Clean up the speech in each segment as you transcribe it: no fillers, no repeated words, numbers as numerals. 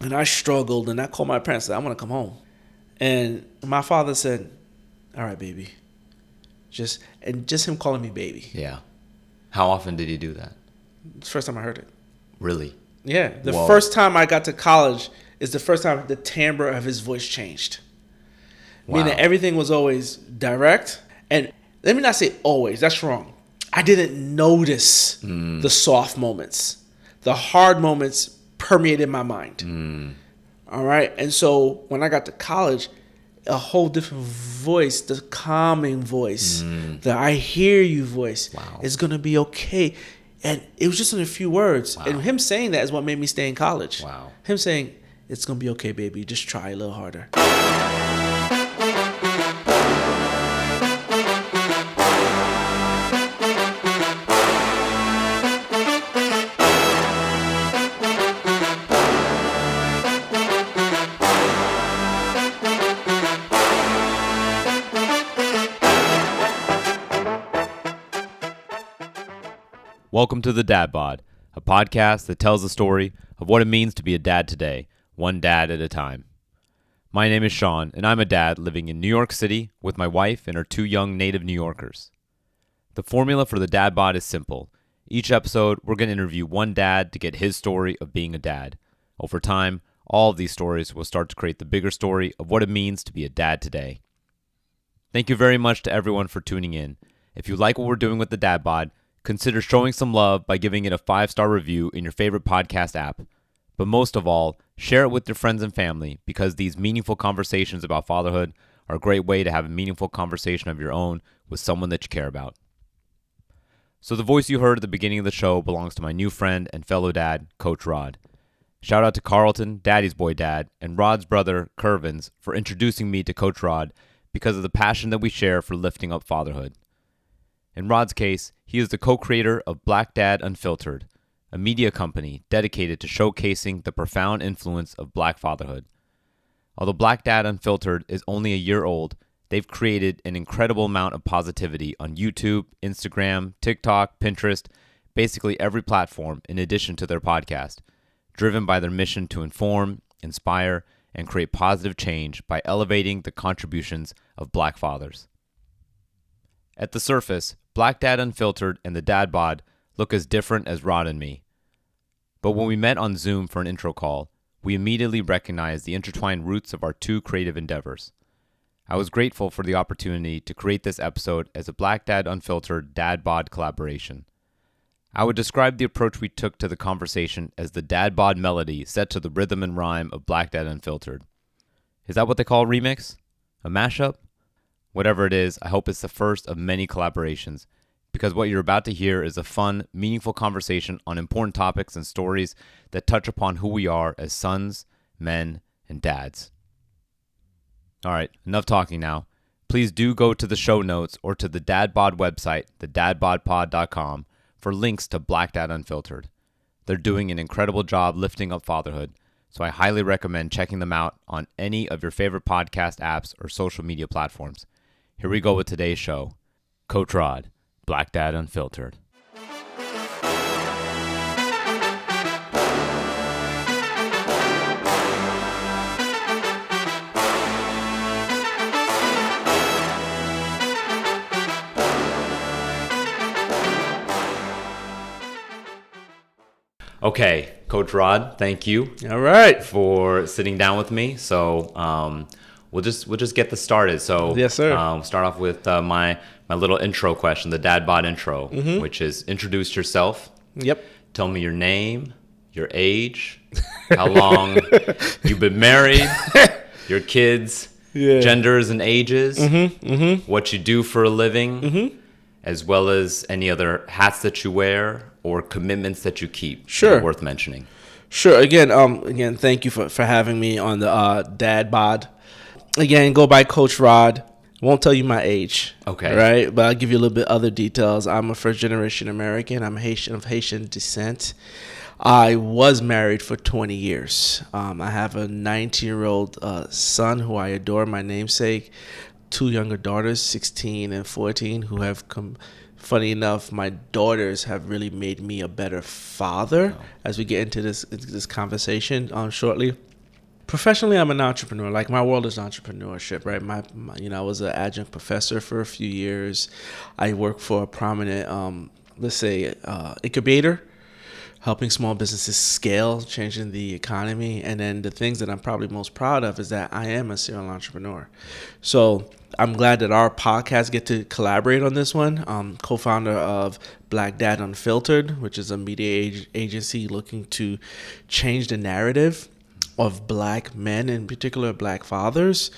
And I struggled, and I called my parents and said, I want to come home. And my father said, all right, baby. Just him calling me baby. Yeah. How often did he do that? It's the first time I heard it. Really? Yeah. The Whoa. first time I got to college is the first time the timbre of his voice changed. Wow. Meaning everything was always direct. And let me not say always. That's wrong. I didn't notice the soft moments. The hard moments permeated my mind. All right. And so when I got to college, a whole different voice, the calming voice, the I hear you voice, is going to be okay. And it was just in a few words. Wow. And him saying that is what made me stay in college. Wow. Him saying, it's going to be okay, baby. Just try a little harder. Welcome to the Dad Bod, a podcast that tells the story of what it means to be a dad today, one dad at a time. My name is Sean, and I'm a dad living in New York City with my wife and our two young native New Yorkers. The formula for the Dad Bod is simple. Each episode, we're going to interview one dad to get his story of being a dad. Over time, all of these stories will start to create the bigger story of what it means to be a dad today. Thank you very much to everyone for tuning in. If you like what we're doing with the Dad Bod, consider showing some love by giving it a 5-star review in your favorite podcast app. But most of all, share it with your friends and family because these meaningful conversations about fatherhood are a great way to have a meaningful conversation of your own with someone that you care about. So the voice you heard at the beginning of the show belongs to my new friend and fellow dad, Coach Rod. Shout out to Carlton, Daddy's boy dad, and Rod's brother, Curvins, for introducing me to Coach Rod because of the passion that we share for lifting up fatherhood. In Rod's case, he is the co-creator of Black Dad Unfiltered, a media company dedicated to showcasing the profound influence of Black fatherhood. Although Black Dad Unfiltered is only a year old, they've created an incredible amount of positivity on YouTube, Instagram, TikTok, Pinterest, basically every platform in addition to their podcast, driven by their mission to inform, inspire, and create positive change by elevating the contributions of Black fathers. At the surface, Black Dad Unfiltered and the Dad Bod look as different as Rod and me. But when we met on Zoom for an intro call, we immediately recognized the intertwined roots of our two creative endeavors. I was grateful for the opportunity to create this episode as a Black Dad Unfiltered Dad Bod collaboration. I would describe the approach we took to the conversation as the Dad Bod melody set to the rhythm and rhyme of Black Dad Unfiltered. Is that what they call a remix? A mashup? Whatever it is, I hope it's the first of many collaborations, because what you're about to hear is a fun, meaningful conversation on important topics and stories that touch upon who we are as sons, men, and dads. All right, enough talking now. Please do go to the show notes or to the Dad Bod website, thedadbodpod.com, for links to Black Dad Unfiltered. They're doing an incredible job lifting up fatherhood, so I highly recommend checking them out on any of your favorite podcast apps or social media platforms. Here we go with today's show. Coach Rod, Black Dad Unfiltered. Okay, Coach Rod, thank you. All right. For sitting down with me. So we'll just get this started. So yes, sir. We'll start off with my little intro question, the Dad Bod intro, which is introduce yourself. Yep. Tell me your name, your age, how long you've been married, your kids, genders and ages, what you do for a living, as well as any other hats that you wear or commitments that you keep. Sure. Worth mentioning. Sure. Again, thank you for having me on the Dad Bod. Again, go by Coach Rod. Won't tell you my age. Okay. Right? But I'll give you a little bit other details. I'm a first-generation American. I'm Haitian, of Haitian descent. I was married for 20 years. I have a 19-year-old son who I adore, my namesake. 2 younger daughters, 16 and 14, who have come. Funny enough, my daughters have really made me a better father as we get into this conversation shortly. Professionally, I'm an entrepreneur. Like, my world is entrepreneurship, right? I was an adjunct professor for a few years. I work for a prominent, incubator, helping small businesses scale, changing the economy. And then the things that I'm probably most proud of is that I am a serial entrepreneur. So I'm glad that our podcast get to collaborate on this one. Co-founder of Black Dad Unfiltered, which is a media agency looking to change the narrative of Black men, in particular Black fathers,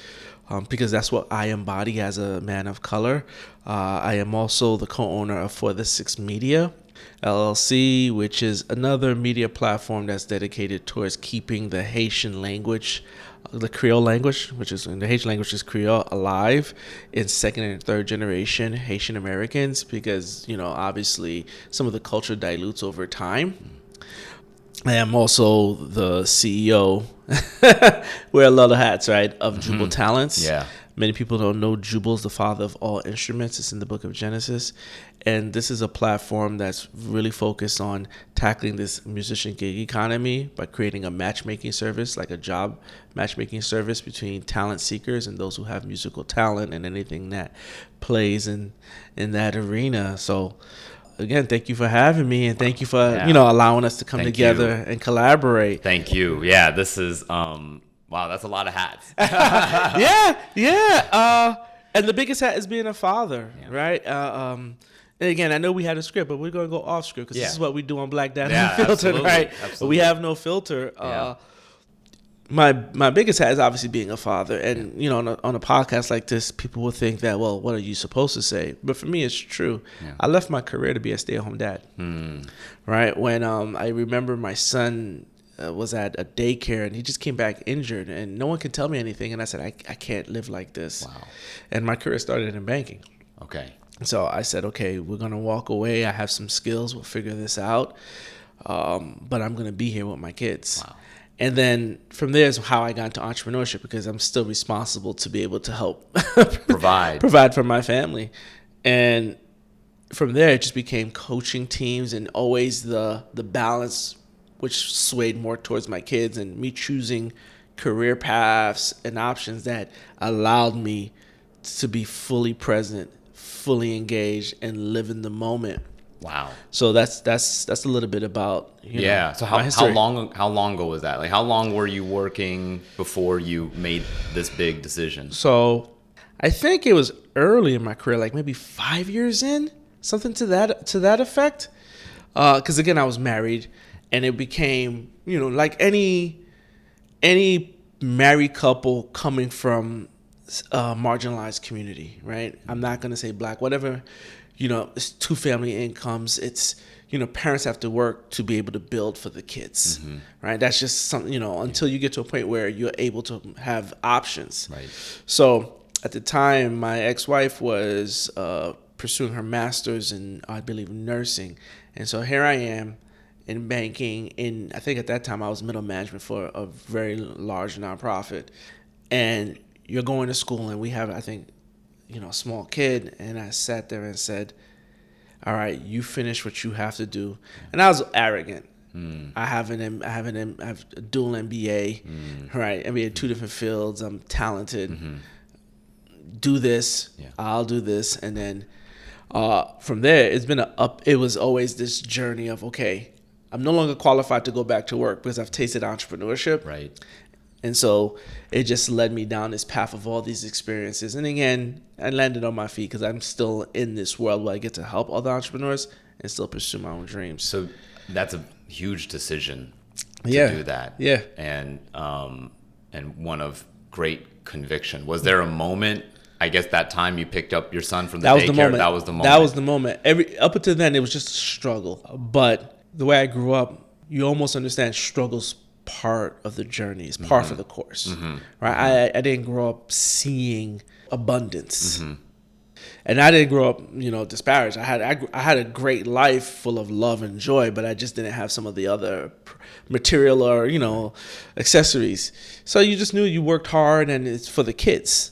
because that's what I embody as a man of color. I am also the co-owner of For the Six Media LLC, which is another media platform that's dedicated towards keeping the Haitian language, the Creole language, which is in the Haitian language is Creole, alive in second and third generation Haitian Americans, because obviously some of the culture dilutes over time. I am also the CEO, wear a lot of hats, right, of Jubal Talents. Yeah. Many people don't know Jubal's the father of all instruments. It's in the book of Genesis. And this is a platform that's really focused on tackling this musician gig economy by creating a matchmaking service, like a job matchmaking service between talent seekers and those who have musical talent and anything that plays in that arena. So again, thank you for having me, and thank you for allowing us to come together and collaborate. Thank you. Yeah, this is wow, that's a lot of hats. Yeah. And the biggest hat is being a father, right? And again, I know we had a script, but we're going to go off script because this is what we do on Black Dad Unfiltered, right? Absolutely. We have no filter. My biggest hat is obviously being a father. And, on a podcast like this, people will think that, well, what are you supposed to say? But for me, it's true. Yeah. I left my career to be a stay-at-home dad, right? When I remember my son was at a daycare and he just came back injured and no one could tell me anything. And I said, I can't live like this. Wow. And my career started in banking. Okay. So I said, okay, we're going to walk away. I have some skills. We'll figure this out. But I'm going to be here with my kids. Wow. And then from there is how I got into entrepreneurship, because I'm still responsible to be able to help provide for my family. And from there, it just became coaching teams and always the balance, which swayed more towards my kids and me choosing career paths and options that allowed me to be fully present, fully engaged, and live in the moment. Wow. So that's a little bit about So how long ago was that? Like, how long were you working before you made this big decision? So I think it was early in my career, like maybe 5 years in, something to that effect. Because again, I was married, and it became like any married couple coming from a marginalized community, right? I'm not gonna say Black, whatever. It's two family incomes. It's, parents have to work to be able to build for the kids, right? That's just something, until you get to a point where you're able to have options. Right. So at the time, my ex-wife was pursuing her master's in, I believe, nursing. And so here I am in banking. I think at that time I was middle management for a very large nonprofit. And you're going to school, and we have, I think, a small kid, and I sat there and said, all right, you finish what you have to do. And I was arrogant. I have a dual MBA, right? MBA in two different fields. I'm talented. Do this. Yeah. I'll do this. And then from there, it was always this journey of, okay, I'm no longer qualified to go back to work because I've tasted entrepreneurship. Right. And so it just led me down this path of all these experiences. And again, I landed on my feet because I'm still in this world where I get to help other entrepreneurs and still pursue my own dreams. So that's a huge decision to do that. Yeah. And one of great conviction. Was there a moment, I guess that time you picked up your son from the daycare? That was the moment. That was the moment. Up until then, it was just a struggle. But the way I grew up, you almost understand struggles part of the journey, is part of the course, right? I didn't grow up seeing abundance, and I didn't grow up, disparaged. I had a great life full of love and joy, but I just didn't have some of the other material or accessories. So you just knew you worked hard, and it's for the kids.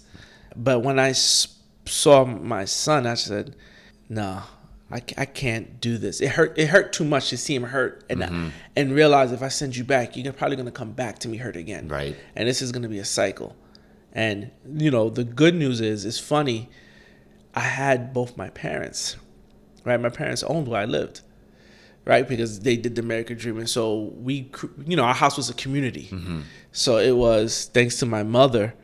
But when I saw my son, I said, "No, I can't do this. It hurt too much to see him hurt and realize if I send you back, you're probably going to come back to me hurt again. Right. And this is going to be a cycle. And, the good news is, it's funny, I had both my parents, right? My parents owned where I lived, right? Because they did the American dream. And so our house was a community. So it was, thanks to my mother,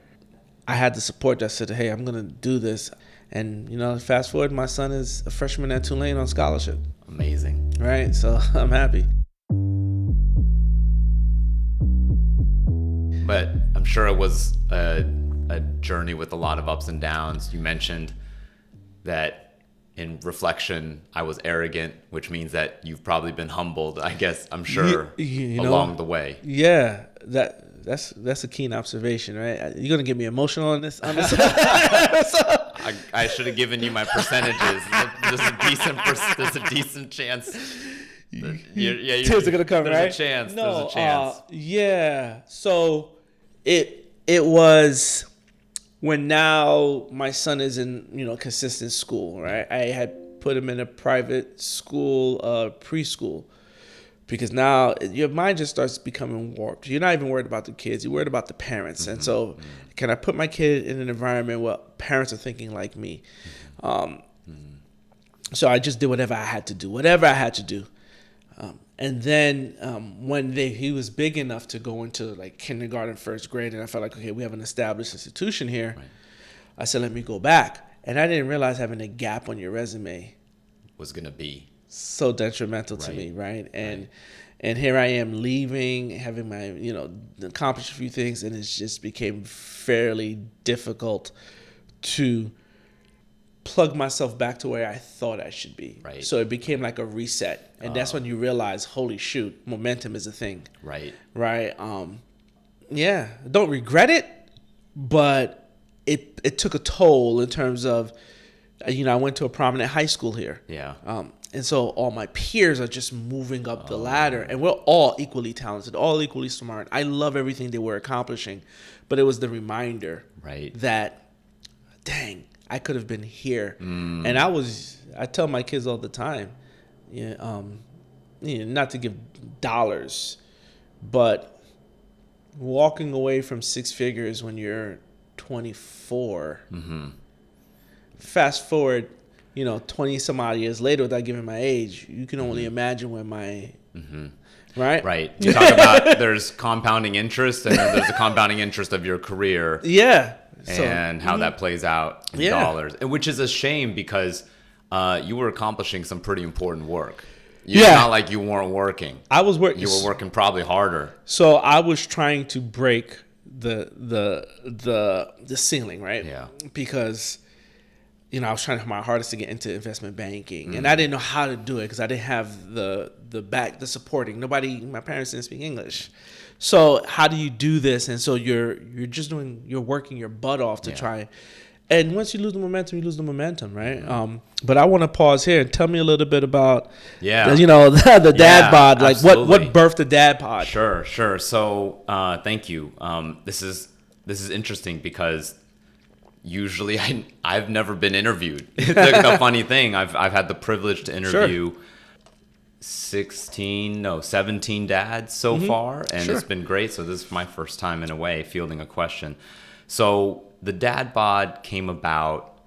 I had the support that said, hey, I'm going to do this. And, fast forward, my son is a freshman at Tulane on scholarship. Amazing. Right? So I'm happy. But I'm sure it was a journey with a lot of ups and downs. You mentioned that in reflection, I was arrogant, which means that you've probably been humbled, I guess, I'm sure, along the way. Yeah, that's a keen observation, right? You're gonna get me emotional on this. I should have given you my percentages. There's a decent chance. Tears are gonna come, there's right? A chance. No, there's a chance. Yeah. So it was when now my son is in consistent school, right? I had put him in a private school, preschool. Because now your mind just starts becoming warped. You're not even worried about the kids. You're worried about the parents. And so can I put my kid in an environment where parents are thinking like me? So I just did whatever I had to do. And then when he was big enough to go into like kindergarten, first grade, and I felt like, okay, we have an established institution here. Right. I said, let me go back. And I didn't realize having a gap on your resume was going to be so detrimental to me, right? And here I am leaving, having my, accomplished a few things, and it just became fairly difficult to plug myself back to where I thought I should be. Right. So it became like a reset. And that's when you realize, holy shoot, momentum is a thing. Right. Right. Yeah. Don't regret it, but it took a toll in terms of, I went to a prominent high school here. Yeah. And so all my peers are just moving up the ladder, and we're all equally talented, all equally smart. I love everything they were accomplishing, but it was the reminder that, dang, I could have been here. And I tell my kids all the time, not to give dollars, but walking away from six figures when you're 24, fast forward, 20 some odd years later, without giving my age, you can only imagine when my, right? Right. You talk about there's compounding interest, and then there's the compounding interest of your career. Yeah. And how that plays out in dollars. And which is a shame because you were accomplishing some pretty important work. It's not like you weren't working. I was working. You were working probably harder. So I was trying to break the ceiling, right? Yeah. Because I was trying my hardest to get into investment banking, and I didn't know how to do it because I didn't have the supporting. My parents didn't speak English. So how do you do this? And so you're working your butt off to try. And once you lose the momentum, you lose the momentum, right? But I want to pause here and tell me a little bit about, the Dad Bod, like what birthed the Dad Bod. Sure. So thank you. This is interesting because usually I've never been interviewed. The funny thing, I've had the privilege to interview 17 dads so far, and it's been great. So this is my first time in a way fielding a question. So the Dad Bod came about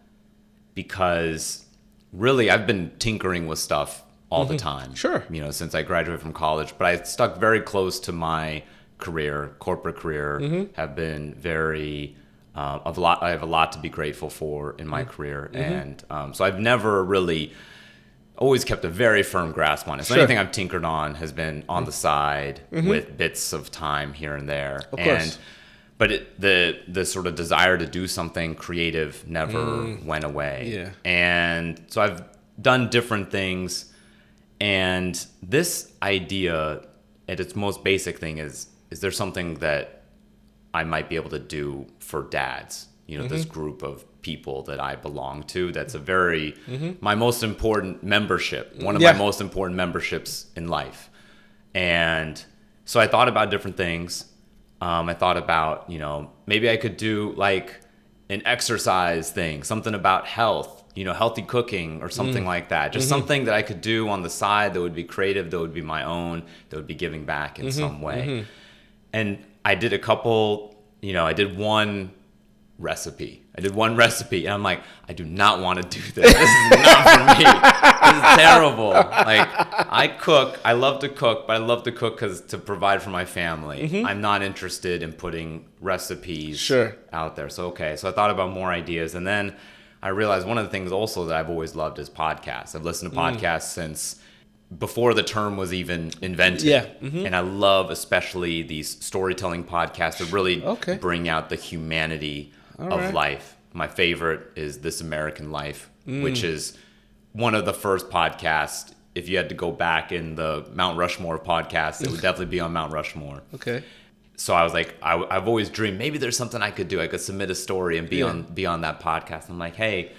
because really I've been tinkering with stuff all the time. Sure. Since I graduated from college, but I stuck very close to my corporate career, have been very I have a lot to be grateful for in my career. And so I've never really always kept a very firm grasp on it. So anything I've tinkered on has been on the side with bits of time here and there. Of course. But the sort of desire to do something creative never went away. Yeah. And so I've done different things. And this idea at its most basic thing is there something that I might be able to do for dads? This group of people that I belong to, that's a very, my most important membership, one of my most important memberships in life. And so I thought about different things. I thought about, maybe I could do like an exercise thing, something about health. healthy cooking or something like that. Just something that I could do on the side that would be creative, that would be my own, that would be giving back in some way. And I did a couple, I did one recipe. And I'm like, I do not want to do this. This is not for me. This is terrible. Like, I love to cook, but I love to cook to provide for my family. I'm not interested in putting recipes out there. So I thought about more ideas. And then I realized one of the things also that I've always loved is podcasts. I've listened to podcasts since before the term was even invented. Yeah. And I love especially these storytelling podcasts that really bring out the humanity of life. My favorite is This American Life, which is one of the first podcasts. If you had to go back in the Mount Rushmore podcast, it would definitely be on Mount Rushmore. Okay. So I was like, I've always dreamed maybe there's something I could do. I could submit a story and be on that podcast. I'm like, hey,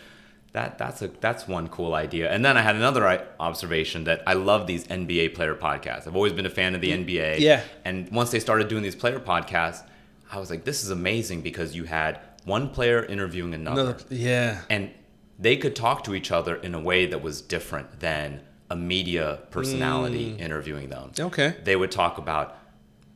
that's one cool idea. And then I had another observation that I love these NBA player podcasts. I've always been a fan of the NBA. Yeah. And once they started doing these player podcasts, I was like, this is amazing because you had one player interviewing another. And they could talk to each other in a way that was different than a media personality interviewing them. Okay. They would talk about,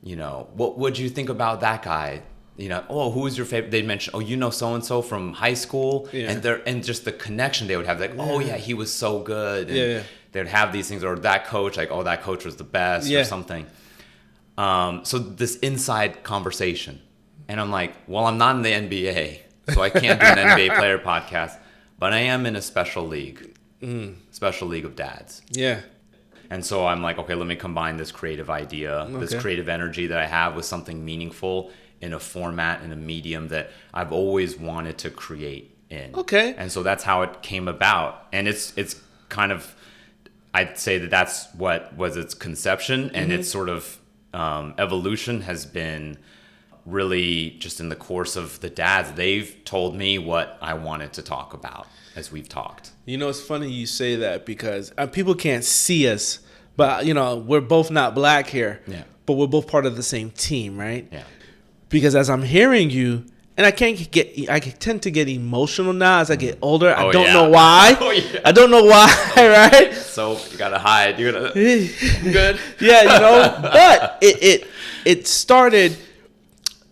what would you think about that guy? Who was your favorite? They'd mention, so-and-so from high school. Yeah. And just the connection they would have. Like, he was so good. And they'd have these things, or that coach, like, that coach was the best or something. So this inside conversation. And I'm like, well, I'm not in the NBA, so I can't do an NBA player podcast, but I am in a special league of dads. Yeah. And so I'm like, okay, let me combine this creative idea, this creative energy that I have with something meaningful in a format, in a medium that I've always wanted to create in. Okay. And so that's how it came about. And it's kind of, I'd say that's what was its conception, and its sort of evolution has been really just in the course of the dads. They've told me what I wanted to talk about as we've talked. It's funny you say that because people can't see us, but we're both not black here. Yeah. But we're both part of the same team, right? Yeah. Because as I'm hearing you, and I tend to get emotional now as I get older. I don't know why. I don't know why, right? So you gotta hide. You're gonna good. Yeah, but it started.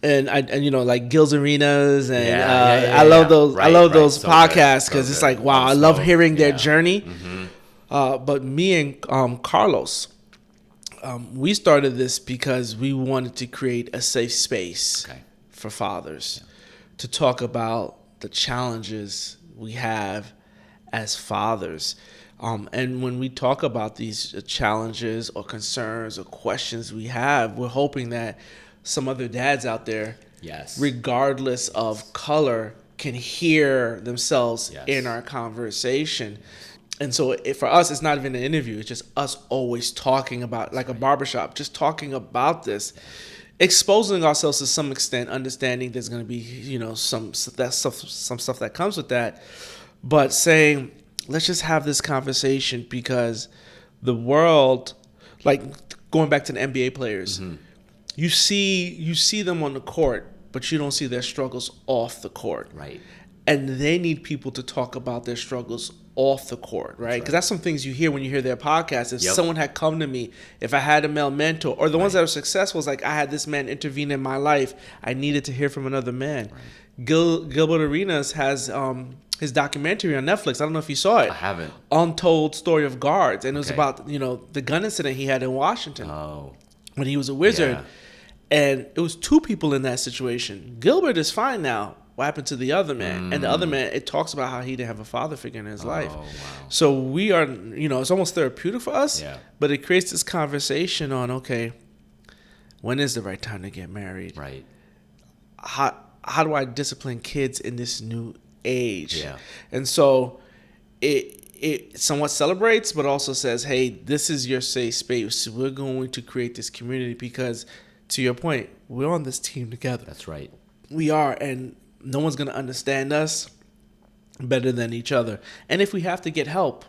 And like Gil's Arenas, and I love those. I love those podcasts because it's like, wow, I love hearing their journey. But me and Carlos, we started this because we wanted to create a safe space for fathers to talk about the challenges we have as fathers. And when we talk about these challenges or concerns or questions we have, we're hoping that some other dads out there, regardless of color, can hear themselves in our conversation. And so for us, it's not even an interview. It's just us always talking about, like a barbershop, just talking about this, exposing ourselves to some extent, understanding there's going to be, some stuff that comes with that, but saying, let's just have this conversation because the world, like going back to the NBA players, you see them on the court, but you don't see their struggles off the court. Right. And they need people to talk about their struggles off the court, right? Because that's some things you hear when you hear their podcast. If someone had come to me, if I had a male mentor, or the ones that are successful, it's like I had this man intervene in my life. I needed to hear from another man. Right. Gilbert Arenas has his documentary on Netflix. I don't know if you saw it. I haven't. Untold Story of Guards. And it was about, the gun incident he had in Washington when he was a Wizard. Yeah. And it was two people in that situation. Gilbert is fine now. What happened to the other man? And the other man, it talks about how he didn't have a father figure in his life. Wow. So we are, it's almost therapeutic for us, but it creates this conversation on, okay, when is the right time to get married? Right. How do I discipline kids in this new age? Yeah. And so it somewhat celebrates, but also says, hey, this is your safe space. We're going to create this community because, to your point, we're on this team together. That's right. We are, and no one's going to understand us better than each other. And if we have to get help,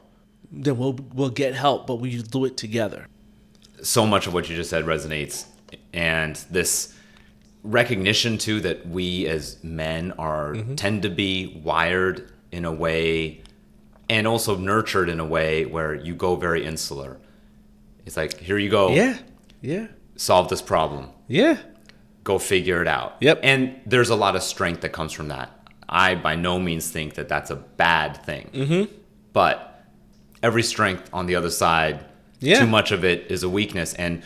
then we'll get help, but we do it together. So much of what you just said resonates. And this recognition, too, that we as men are tend to be wired in a way and also nurtured in a way where you go very insular. It's like, here you go. Yeah. Solve this problem. Yeah. Go figure it out. Yep. And there's a lot of strength that comes from that. I by no means think that that's a bad thing. Mm-hmm. But every strength on the other side, too much of it is a weakness. And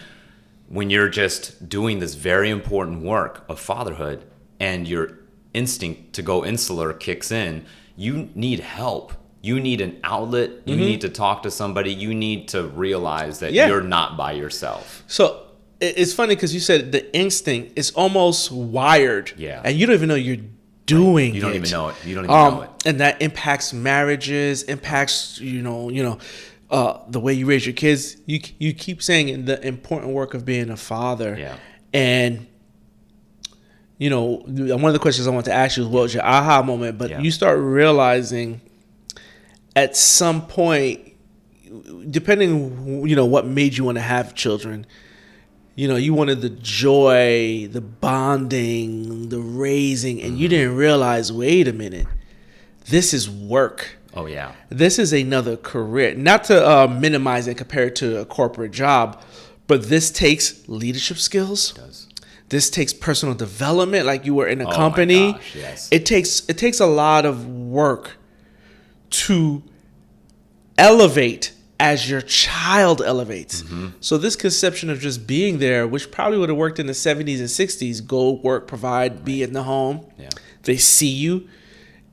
when you're just doing this very important work of fatherhood and your instinct to go insular kicks in, you need help. You need an outlet. You need to talk to somebody. You need to realize that you're not by yourself. So it's funny because you said the instinct is almost wired. Yeah. And you don't even know you're doing it. You don't even know it. You don't even know it. And that impacts marriages, impacts, the way you raise your kids. You keep saying the important work of being a father. Yeah. And, one of the questions I want to ask you is what was your aha moment? But you start realizing at some point, depending, what made you want to have children, you wanted the joy, the bonding, the raising, and you didn't realize, wait a minute, this is work. Oh, yeah. This is another career. Not to minimize and compare it to a corporate job, but this takes leadership skills. It does. This takes personal development, like you were in a company. My gosh, yes. It takes a lot of work to elevate as your child elevates. Mm-hmm. So this conception of just being there, which probably would have worked in the 70s and 60s, go work, provide, be in the home. Yeah. They see you.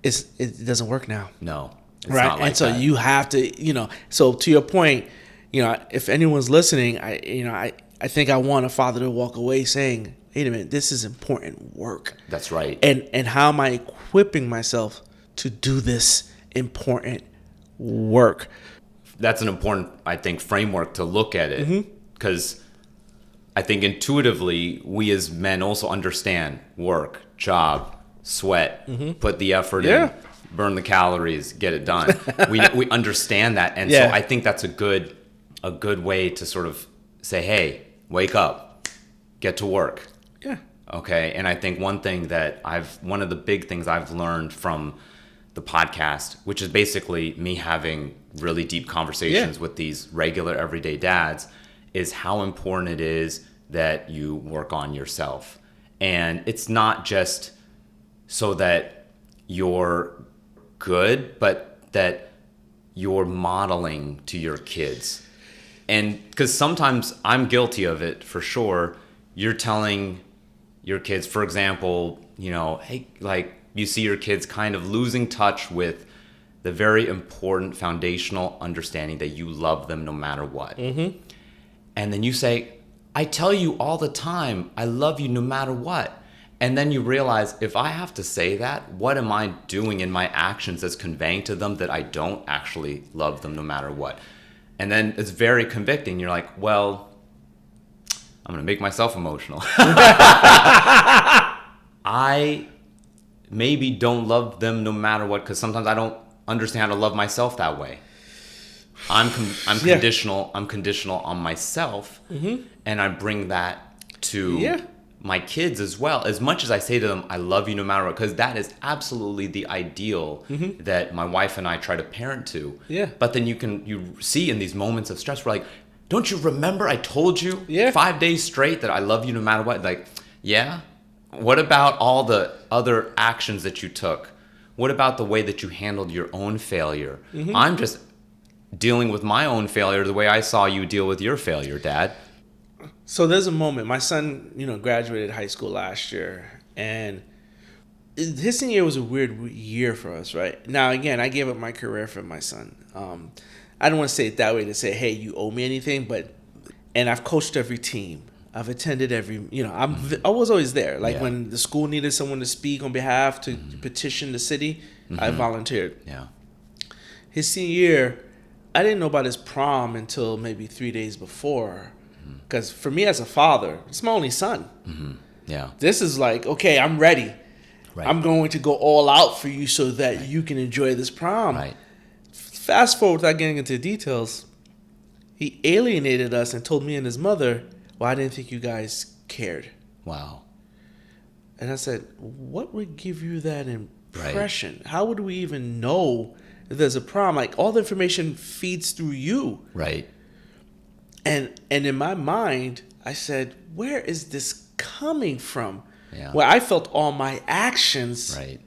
It doesn't work now. No. It's right. Not like and so that. you have to, so to your point, if anyone's listening, I think I want a father to walk away saying, wait a minute, this is important work. That's right. And how am I equipping myself to do this important work? That's an important, I think, framework to look at it, because I think intuitively we as men also understand work, job, sweat, put the effort in, burn the calories, get it done. we understand that, and so I think that's a good way to sort of say, hey, wake up, get to work. Yeah. Okay. And I think one of the big things I've learned from the podcast, which is basically me having really deep conversations with these regular everyday dads, is how important it is that you work on yourself. And it's not just so that you're good, but that you're modeling to your kids. And because sometimes I'm guilty of it for sure. You're telling your kids, for example, hey, like you see your kids kind of losing touch with the very important foundational understanding that you love them no matter what. Mm-hmm. And then you say, I tell you all the time, I love you no matter what. And then you realize, if I have to say that, what am I doing in my actions that's conveying to them that I don't actually love them no matter what? And then it's very convicting. You're like, well, I'm going to make myself emotional. I maybe don't love them no matter what, because sometimes I don't understand how to love myself that way. I'm conditional. I'm conditional on myself, and I bring that to my kids as well. As much as I say to them, I love you no matter what, because that is absolutely the ideal that my wife and I try to parent to. Yeah. But then you see in these moments of stress, we're like, don't you remember I told you 5 days straight that I love you no matter what? Like, yeah. What about all the other actions that you took? What about the way that you handled your own failure? I'm just dealing with my own failure the way I saw you deal with your failure, Dad. So there's a moment. My son, graduated high school last year, and his senior year was a weird year for us, right? Now, again, I gave up my career for my son. I don't want to say it that way to say, hey, you owe me anything, and I've coached every team. I've attended every, I was always there. Like when the school needed someone to speak on behalf to petition the city, I volunteered. Yeah. His senior year, I didn't know about his prom until maybe 3 days before. Because for me as a father, it's my only son. Yeah. This is like, okay, I'm ready. Right. I'm going to go all out for you so that you can enjoy this prom. Right. Fast forward without getting into details, he alienated us and told me and his mother, well, I didn't think you guys cared. Wow. And I said, what would give you that impression? Right. How would we even know there's a problem. Like all the information feeds through you. Right. And in my mind, I said, where is this coming from? Yeah. Where I felt all my actions. Right.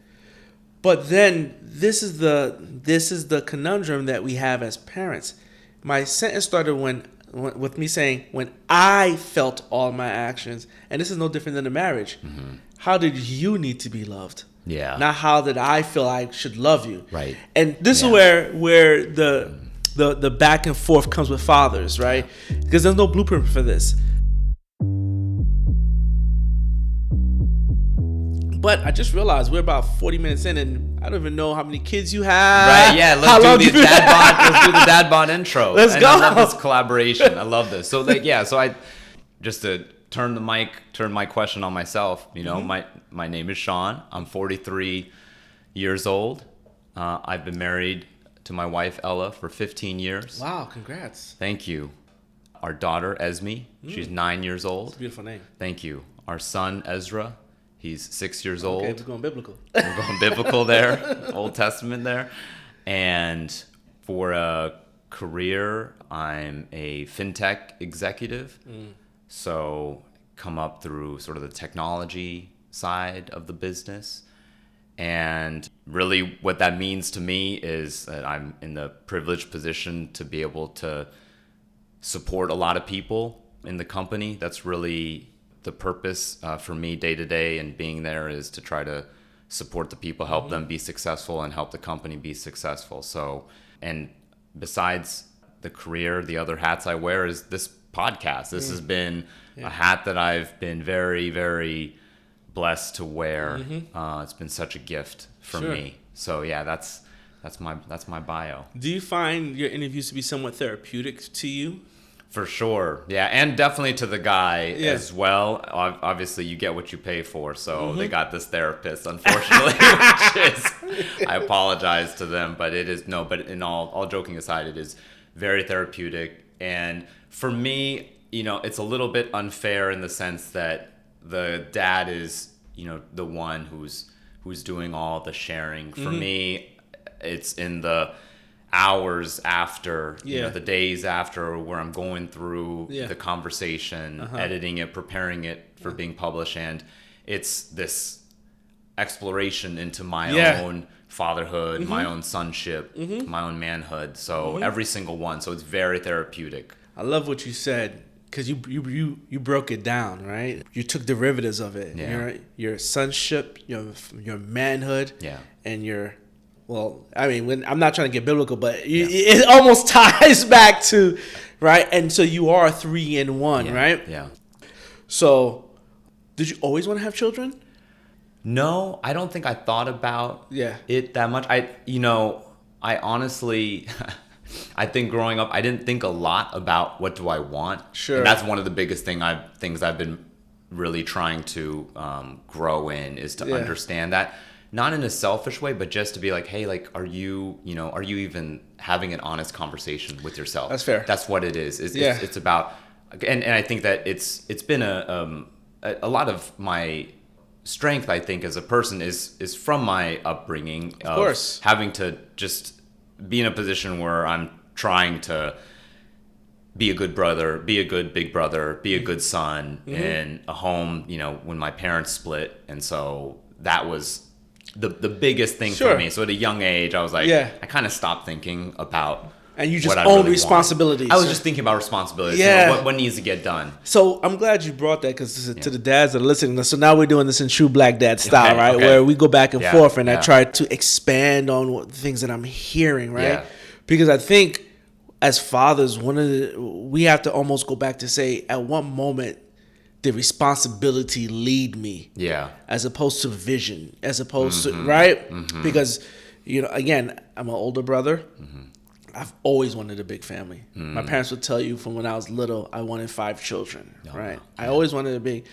But then this is the conundrum that we have as parents. My sentence started with me saying, when I felt all my actions, and this is no different than a marriage. Mm-hmm. How did you need to be loved? Yeah. Not how did I feel I should love you? Right. And this is where the back and forth comes with fathers, right? Because there's no blueprint for this. But I just realized we're about 40 minutes in, and I don't even know how many kids you have. Right, yeah. Let's do the Dad Bod intro. Let's go. I love this collaboration. I love this. So so I just to turn my question on myself. You know, my name is Sean. I'm 43 years old. I've been married to my wife Ella for 15 years. Wow, congrats. Thank you. Our daughter Esme, she's 9 years old. That's a beautiful name. Thank you. Our son Ezra. He's 6 years old. Okay, we're going biblical. We're going biblical there, Old Testament there. And for a career, I'm a fintech executive. So come up through sort of the technology side of the business. And really what that means to me is that I'm in the privileged position to be able to support a lot of people in the company. That's really the purpose for me day to day, and being there is to try to support the people, help them be successful, and help the company be successful. So, and besides the career, the other hats I wear is this podcast. This has been a hat that I've been very, very blessed to wear. It's been such a gift for me. So yeah, that's my bio. Do you find your interviews to be somewhat therapeutic to you? For sure. Yeah. And definitely to the guy as well. Obviously, you get what you pay for. So they got this therapist, unfortunately, which is, I apologize to them. But it is, but in all joking aside, it is very therapeutic. And for me, it's a little bit unfair in the sense that the dad is, the one who's doing all the sharing. For me, it's in the hours after, the days after, where I'm going through the conversation, editing it, preparing it for being published, and it's this exploration into my own fatherhood, my own sonship, my own manhood. So every single one. So it's very therapeutic. I love what you said, because you broke it down, right? You took derivatives of it. Yeah. Your sonship, your manhood, and your. Well, I mean, I'm not trying to get biblical, but it almost ties back to, right? And so you are 3 in 1, right? Yeah. So, did you always want to have children? No, I don't think I thought about it that much. I honestly, I think growing up, I didn't think a lot about what do I want. Sure. And that's one of the biggest things I've been really trying to grow in, is to understand that. Not in a selfish way, but just to be like, hey, like, are you even having an honest conversation with yourself? That's fair. That's what it is. It's about, and I think that it's been a lot of my strength, I think, as a person is from my upbringing. Of course. Having to just be in a position where I'm trying to be a good brother, be a good big brother, be a good son in a home, when my parents split. And so that was the biggest thing for me. So at a young age, I was like, I kind of stopped thinking about. And you just own responsibilities. I was just thinking about responsibilities. Yeah. What needs to get done. So I'm glad you brought that, because to the dads that are listening. So now we're doing this in true Black Dad style, right? Okay. Where we go back and forth, and I try to expand on the things that I'm hearing, right? Yeah. Because I think as fathers, we have to almost go back to say, at what moment did responsibility lead me? Yeah. As opposed to vision, as opposed to, right? Because, again, I'm an older brother. I've always wanted a big family. My parents would tell you from when I was little, I wanted 5 children, right? I always wanted a big,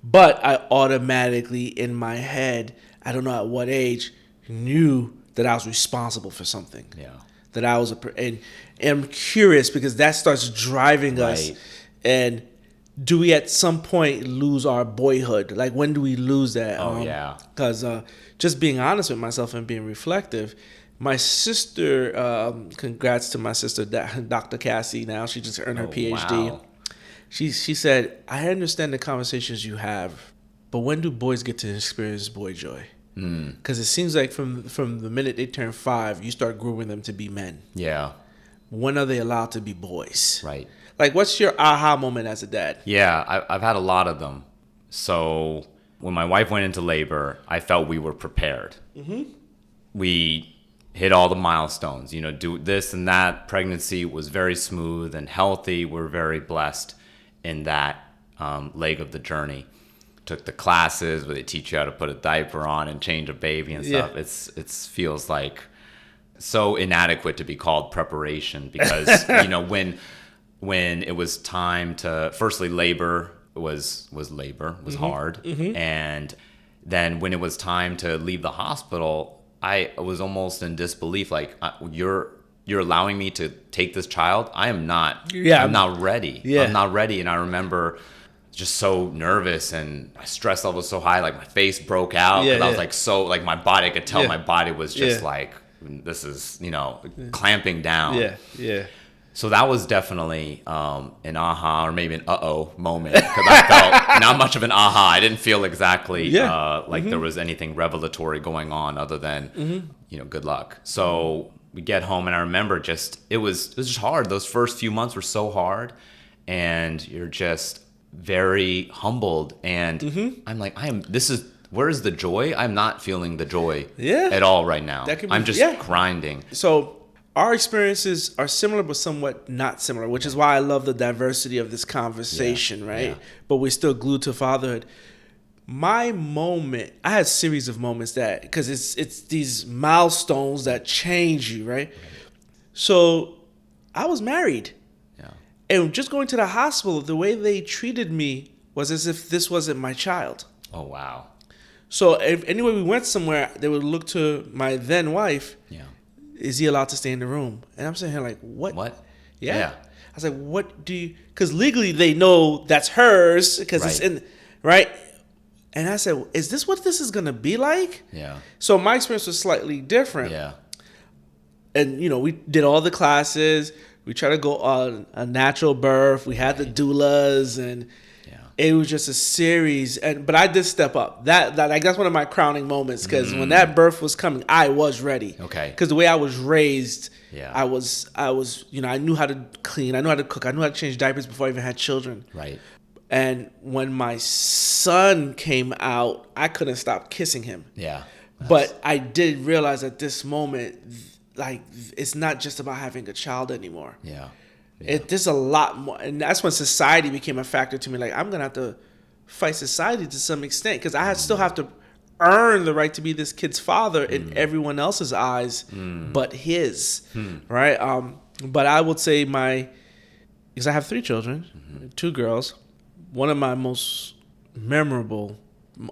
but I automatically in my head, I don't know at what age, knew that I was responsible for something. Yeah. That I was and I'm curious, because that starts driving us. And do we at some point lose our boyhood? Like, when do we lose that? Because just being honest with myself and being reflective, My sister, congrats to my sister, Dr. Cassie. Now she just earned her PhD. Wow. She said, I understand the conversations you have, but when do boys get to experience boy joy? Because it seems like from the minute they turn 5, you start grooming them to be men. Yeah. When are they allowed to be boys? Right. Like, what's your aha moment as a dad? Yeah, I've had a lot of them. So when my wife went into labor, I felt we were prepared. Mm-hmm. We hit all the milestones, do this and that. Pregnancy was very smooth and healthy. We're very blessed in that leg of the journey. Took the classes where they teach you how to put a diaper on and change a baby and stuff. Yeah. It feels like so inadequate to be called preparation because, when it was time to, firstly, labor was hard. Mm-hmm. And then when it was time to leave the hospital, I was almost in disbelief. Like, you're allowing me to take this child? I'm not ready. Yeah. I'm not ready. And I remember just so nervous and my stress level was so high. Like my face broke out. I was like, my body, I could tell my body was just like, this is, clamping down. Yeah. Yeah. So that was definitely an aha or maybe an uh-oh moment because I felt not much of an aha. I didn't feel exactly like there was anything revelatory going on other than, good luck. So we get home and I remember it was just hard. Those first few months were so hard and you're just very humbled. And I'm like, where's the joy? I'm not feeling the joy at all right now. I'm just grinding. So our experiences are similar but somewhat not similar, which is why I love the diversity of this conversation, right? Yeah. But we're still glued to fatherhood. My moment, I had a series of moments that, because it's these milestones that change you, right? So I was married. Yeah. And just going to the hospital, the way they treated me was as if this wasn't my child. Oh, wow. So if anyway we went somewhere, they would look to my then wife. Yeah. Is he allowed to stay in the room? And I'm sitting here like, what? What? Yeah. I was like, what do you... Because legally they know that's hers because it's in... Right? And I said, is this what this is going to be like? Yeah. So my experience was slightly different. Yeah. And, we did all the classes. We tried to go on a natural birth. We had the doulas and... It was just a series, but I did step up. That's one of my crowning moments because when that birth was coming, I was ready. Okay. Because the way I was raised, I was, I knew how to clean, I knew how to cook, I knew how to change diapers before I even had children. Right. And when my son came out, I couldn't stop kissing him. Yeah. But I did realize at this moment, like, it's not just about having a child anymore. Yeah. Yeah. There's a lot more, and that's when society became a factor to me. Like, I'm gonna have to fight society to some extent because I still have to earn the right to be this kid's father in everyone else's eyes, but his, right? But I would say because I have 3 children, 2 girls. One of my most memorable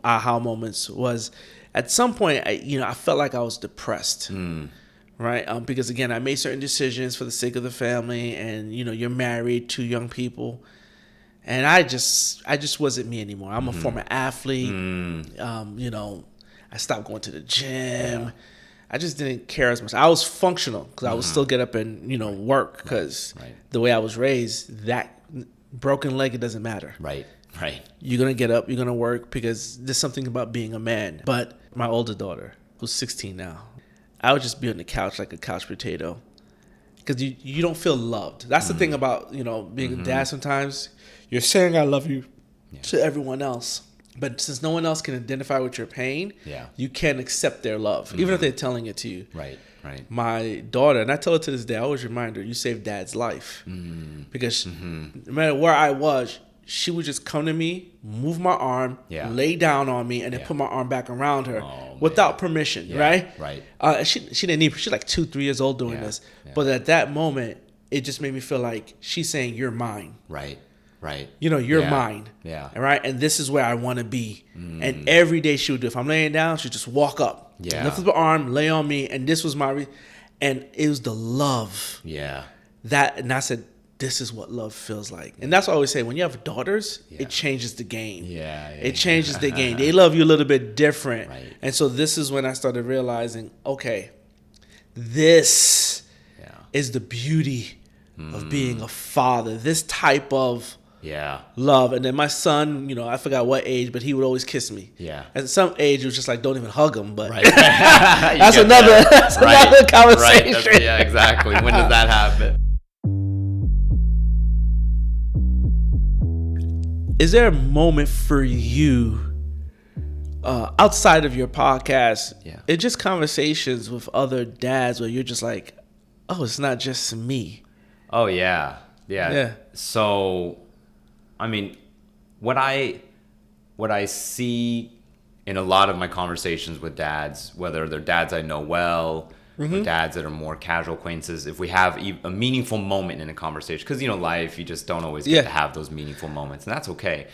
aha moments was at some point, I felt like I was depressed. Right, because again, I made certain decisions for the sake of the family, and you're married, 2 young people, and I just wasn't me anymore. I'm a former athlete. I stopped going to the gym. Yeah. I just didn't care as much. I was functional because I would still get up and work because the way I was raised, that broken leg, it doesn't matter. Right. You're gonna get up, you're gonna work because there's something about being a man. But my older daughter, who's 16 now. I would just be on the couch like a couch potato because you don't feel loved. That's the thing about, being a dad sometimes. You're saying I love you to everyone else. But since no one else can identify with your pain, you can't accept their love, even if they're telling it to you. Right. My daughter, and I tell her to this day, I always remind her, you saved Dad's life. Because no matter where I was, she would just come to me, move my arm, lay down on me, and then put my arm back around her without permission, right? Right. She didn't need. She's like 2-3 years old doing this, but at that moment, it just made me feel like she's saying, "You're mine." Right. You're mine. Yeah. Right. And this is where I want to be. And every day she would do. If I'm laying down, she'd just walk up, lift up her arm, lay on me, and this was and it was the love. Yeah. And I said, this is what love feels like. And that's what I always say. When you have daughters, it changes the game. It changes the game. They love you a little bit different. Right. And so this is when I started realizing, okay, this is the beauty of being a father. This type of love. And then my son, I forgot what age, but he would always kiss me. Yeah. At some age, it was just like, don't even hug him. But that's another conversation. Right. Yeah, exactly. When does that happen? Is there a moment for you outside of your podcast? Yeah. It's just conversations with other dads where you're just like, oh, it's not just me. Oh, yeah. So, I mean, what I see in a lot of my conversations with dads, whether they're dads I know well, or dads that are more casual acquaintances, if we have a meaningful moment in a conversation, because, life, you just don't always get to have those meaningful moments, and that's okay.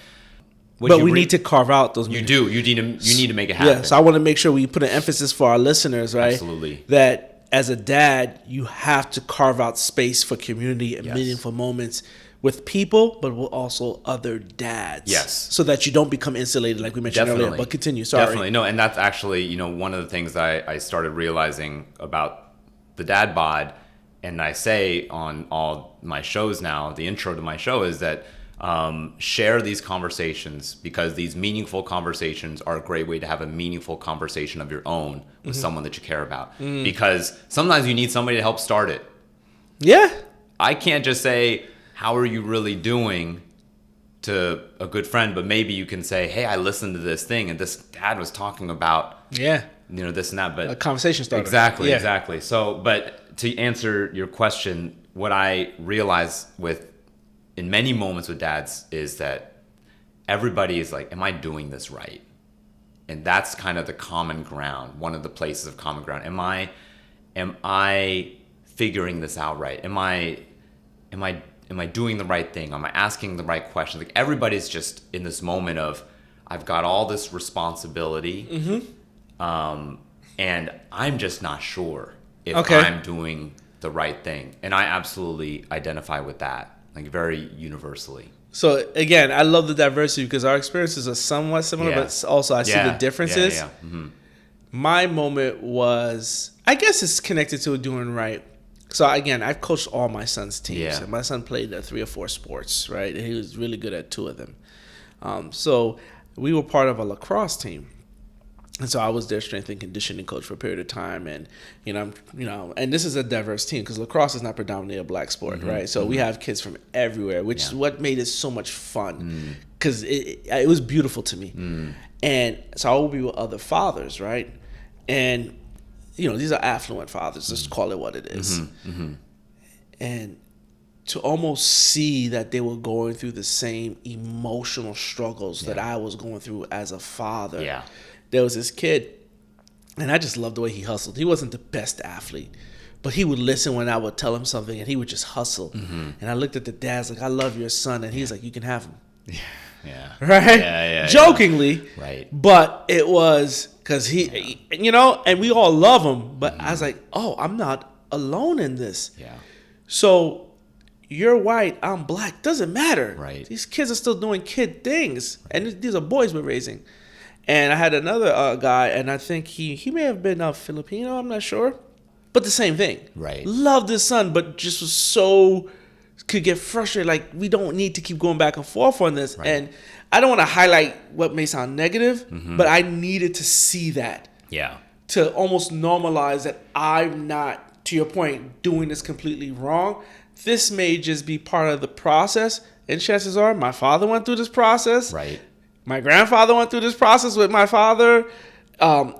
But we need to carve out those moments. You need to make it happen. Yeah, so I want to make sure we put an emphasis for our listeners, right? Absolutely. That as a dad, you have to carve out space for community and meaningful moments with people, but with also other dads. Yes. So that you don't become insulated like we mentioned earlier. But continue, sorry. Definitely. No, and that's actually, one of the things that I started realizing about the Dad Bod, and I say on all my shows now, the intro to my show is that share these conversations, because these meaningful conversations are a great way to have a meaningful conversation of your own with someone that you care about. Because sometimes you need somebody to help start it. Yeah. I can't just say, how are you really doing to a good friend, but maybe you can say, hey, I listened to this thing and this dad was talking about this and that, but a conversation starter. Exactly. So, but to answer your question, what I realize in many moments with dads is that everybody is like, am I doing this right? And that's kind of the common ground, one of the places of common ground. Am I figuring this out right? Am I doing the right thing? Am I asking the right questions? Like, everybody's just in this moment of, I've got all this responsibility, and I'm just not sure if I'm doing the right thing. And I absolutely identify with that, like, very universally. So again, I love the diversity because our experiences are somewhat similar, but also I see the differences. Yeah. Mm-hmm. My moment was, I guess it's connected to doing right. So again, I've coached all my son's teams, and my son played 3 or 4 sports, right? And he was really good at 2 of them. So we were part of a lacrosse team, and so I was their strength and conditioning coach for a period of time. And and this is a diverse team because lacrosse is not predominantly a black sport, right? So we have kids from everywhere, which is what made it so much fun because it was beautiful to me. And so I would be with other fathers, right? And these are affluent fathers. Just call it what it is. And to almost see that they were going through the same emotional struggles that I was going through as a father. Yeah. There was this kid, and I just loved the way he hustled. He wasn't the best athlete, but he would listen when I would tell him something, and he would just hustle. And I looked at the dads like, I love your son. And he's like, you can have him. Yeah. Right? Yeah. Jokingly. Right. But it was because he, and we all love him. But I was like, oh, I'm not alone in this. Yeah. So you're white, I'm black. Doesn't matter. Right. These kids are still doing kid things. And these are boys we're raising. And I had another guy, and I think he may have been Filipino. I'm not sure. But the same thing. Right. Loved his son, but just was could get frustrated. Like, we don't need to keep going back and forth on this. Right. And I don't want to highlight what may sound negative, but I needed to see that. Yeah. To almost normalize that I'm not, to your point, doing this completely wrong. This may just be part of the process. And chances are my father went through this process. Right. My grandfather went through this process with my father. And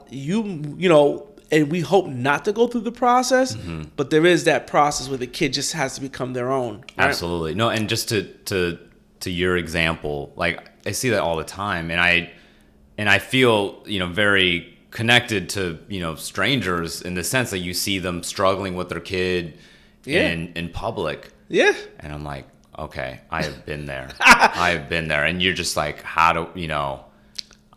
we hope not to go through the process, but there is that process where the kid just has to become their own. Right? Absolutely. No, and just to your example, like, I see that all the time, and I feel, very connected to, strangers in the sense that you see them struggling with their kid in public. Yeah. And I'm like, okay, I have been there. And you're just like, how do,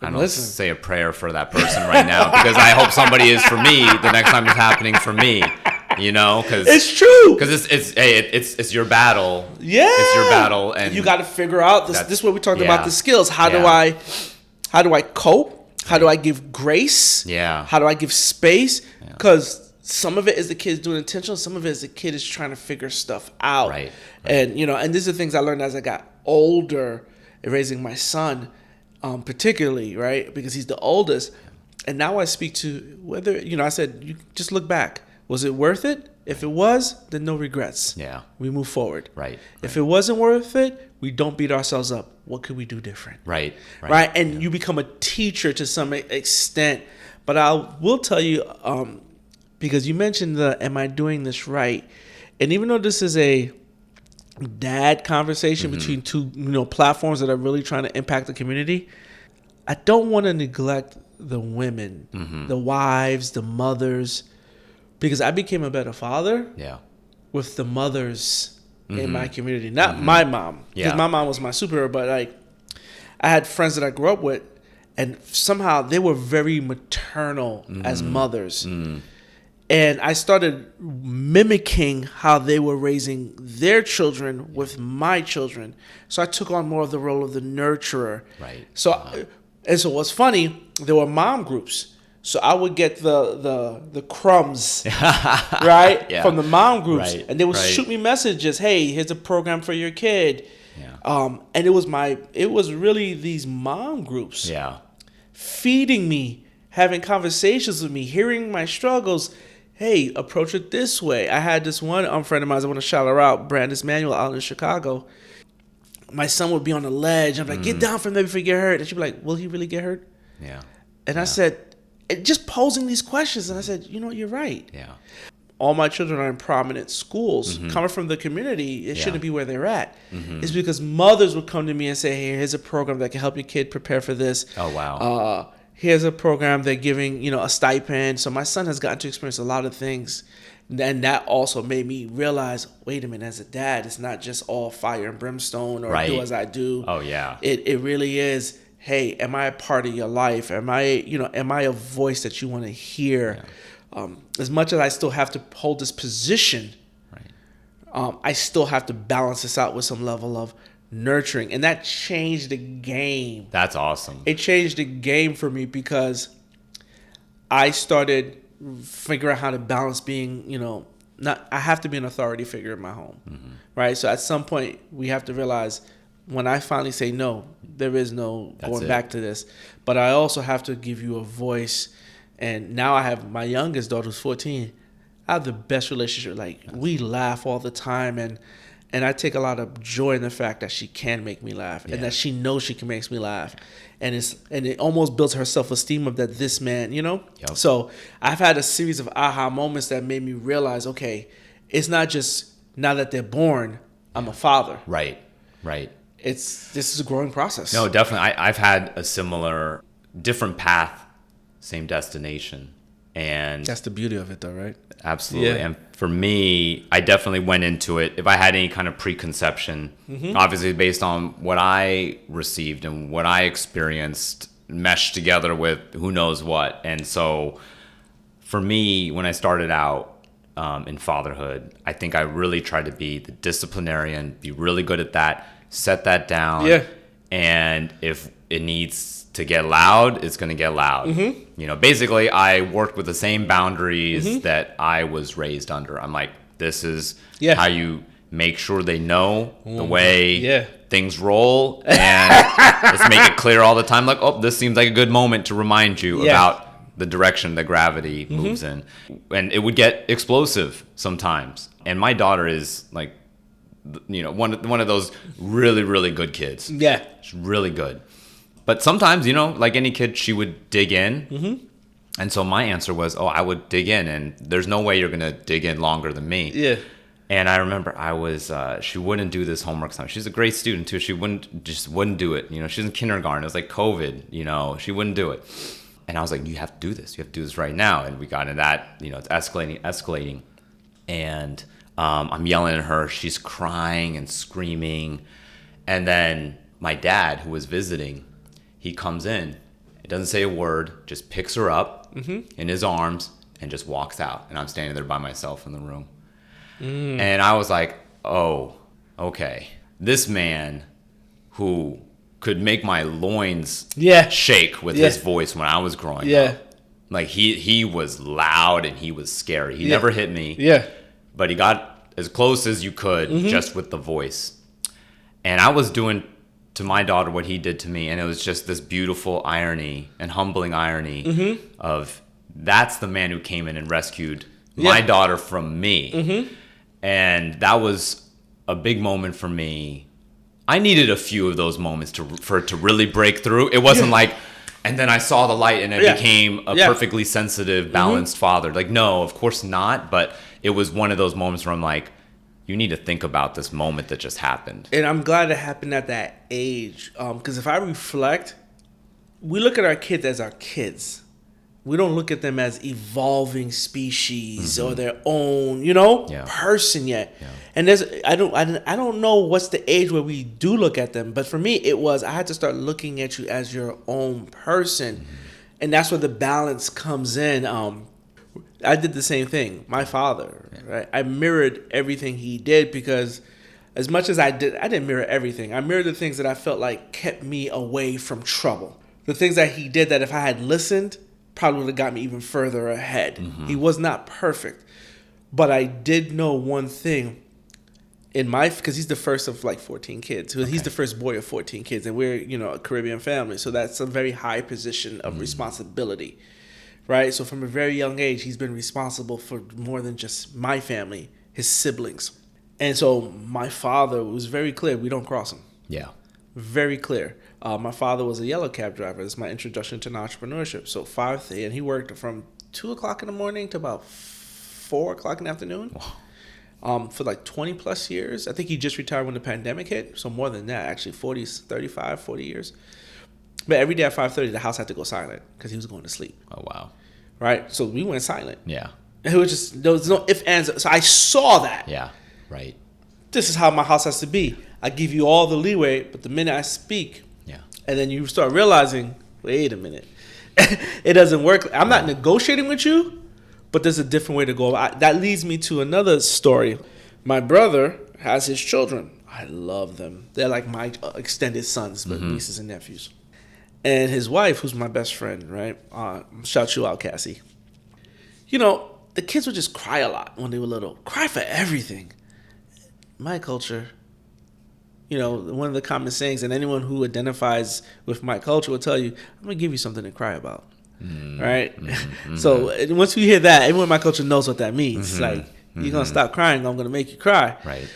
I don't say a prayer for that person right now because I hope somebody is for me the next time it's happening for me, because it's true. Because it's your battle. Yeah, it's your battle, and you got to figure out this. This is what we talked about, the skills. How do I cope? How do I give grace? Yeah. How do I give space? Because some of it is the kids doing intentional. Some of it is the kid is trying to figure stuff out. Right. And, and these are things I learned as I got older in raising my son, particularly, right? Because he's the oldest. And now I speak to whether, I said, you just look back. Was it worth it? If it was, then no regrets. Yeah. We move forward. Right. If it wasn't worth it, we don't beat ourselves up. What could we do different? Right. Right. And you become a teacher to some extent. But I will tell you, because you mentioned am I doing this right? And even though this is a dad conversation between two, platforms that are really trying to impact the community, I don't want to neglect the women, the wives, the mothers, because I became a better father with the mothers in my community. Not my mom, because my mom was my superhero, but I had friends that I grew up with, and somehow they were very maternal as mothers. And I started mimicking how they were raising their children with my children. So I took on more of the role of the nurturer. Right. So, and so what's funny, there were mom groups. So I would get the crumbs, right, from the mom groups, and they would shoot me messages. Hey, here's a program for your kid. Yeah. And it was really these mom groups. Yeah. Feeding me, having conversations with me, hearing my struggles. Hey, approach it this way. I had this one friend of mine, I want to shout her out, Brandis Manuel, out in Chicago. My son would be on the ledge. I'm like, get down from there before you get hurt. And she'd be like, will he really get hurt? Yeah. And I said, just posing these questions. And I said, you're right. Yeah. All my children are in prominent schools. Coming from the community, it shouldn't be where they're at. It's because mothers would come to me and say, hey, here's a program that can help your kid prepare for this. Oh, wow. Here's a program they're giving, a stipend. So my son has gotten to experience a lot of things. And that also made me realize, wait a minute, as a dad, it's not just all fire and brimstone or do as I do. Oh, yeah. It really is, hey, am I a part of your life? Am I a voice that you want to hear? Yeah. As much as I still have to hold this position, I still have to balance this out with some level of nurturing. And that changed the game. That's awesome. It changed the game for me because I started figuring out how to balance being, I have to be an authority figure in my home, right? So at some point we have to realize when I finally say no, there is no going back to this. But I also have to give you a voice. And now I have my youngest daughter who's 14. I have the best relationship. Like, we laugh all the time, and I take a lot of joy in the fact that she can make me laugh and that she knows she can make me laugh. And it almost builds her self-esteem of that this man, Yep. So I've had a series of aha moments that made me realize, okay, it's not just now that they're born, I'm a father. Right. This is a growing process. No, definitely. I've had a similar, different path, same destination. And that's the beauty of it, though, right? Absolutely. Yeah. And for me, I definitely went into it. If I had any kind of preconception, obviously based on what I received and what I experienced, meshed together with who knows what. And so for me, when I started out in fatherhood, I think I really tried to be the disciplinarian, be really good at that, set that down. Yeah. And if it needs to get loud, it's going to get loud. Basically, I worked with the same boundaries that I was raised under. I'm like, this is how you make sure they know the way things roll, and let's make it clear all the time. Like, oh, this seems like a good moment to remind you about the direction that gravity moves in. And it would get explosive sometimes. And my daughter is like, one of those really, really good kids. Yeah. She's really good. But sometimes, like any kid, she would dig in. And so my answer was, I would dig in. And there's no way you're going to dig in longer than me. Yeah. And I remember she wouldn't do this homework time. She's a great student, too. She wouldn't do it. She's in kindergarten. It was like COVID. She wouldn't do it. And I was like, you have to do this. You have to do this right now. And we got into that. It's escalating. And I'm yelling at her. She's crying and screaming. And then my dad, who was visiting, he comes in, he doesn't say a word, just picks her up in his arms and just walks out. And I'm standing there by myself in the room. And I was like, oh, okay. This man who could make my loins shake with his voice when I was growing up Like he was loud and he was scary. He never hit me. Yeah. But he got as close as you could just with the voice. And I was doing to my daughter what he did to me, and it was just this beautiful irony and humbling irony of that's the man who came in and rescued my daughter from me. And that was a big moment for me. I needed a few of those moments for it to really break through. It wasn't like, and then I saw the light and I became a perfectly sensitive, balanced father. Like, no, of course not. But it was one of those moments where I'm like, you need to think about this moment that just happened. And I'm glad it happened at that age. Because if I reflect, we look at our kids as our kids. We don't look at them as evolving species or their own, person yet. Yeah. And I don't know what's the age where we do look at them. But for me, I had to start looking at you as your own person. And that's where the balance comes in. I did the same thing. My father, right? I mirrored everything he did because as much as I didn't mirror everything. I mirrored the things that I felt like kept me away from trouble. The things that he did that if I had listened, probably would have got me even further ahead. He was not perfect. But I did know one thing because he's the first of like 14 kids. He's the first boy of 14 kids. And we're, a Caribbean family. So that's a very high position of responsibility. Right? So from a very young age, he's been responsible for more than just my family, his siblings. And so my father was very clear. We don't cross him. Yeah. Very clear. My father was a yellow cab driver. That's my introduction to entrepreneurship. So 5:30, and he worked from 2 o'clock in the morning to about 4 o'clock in the afternoon. Wow. For like 20 plus years. I think he just retired when the pandemic hit. So more than that, actually 40 years. But every day at 5:30, the house had to go silent because he was going to sleep. Oh, wow. Right? So we went silent. Yeah. It was just, there was no ifs, ands. So I saw that. Yeah, right. This is how my house has to be. I give you all the leeway, but the minute I speak, and then you start realizing, wait a minute, it doesn't work. I'm not negotiating with you, but there's a different way to go. That leads me to another story. My brother has his children. I love them. They're like my extended sons, but nieces and nephews. And his wife, who's my best friend, right? Shout you out, Cassie. The kids would just cry a lot when they were little. Cry for everything. My culture, one of the common sayings, and anyone who identifies with my culture will tell you, I'm going to give you something to cry about. Right? So once we hear that, everyone in my culture knows what that means. Like, you're going to stop crying, I'm going to make you cry. Right.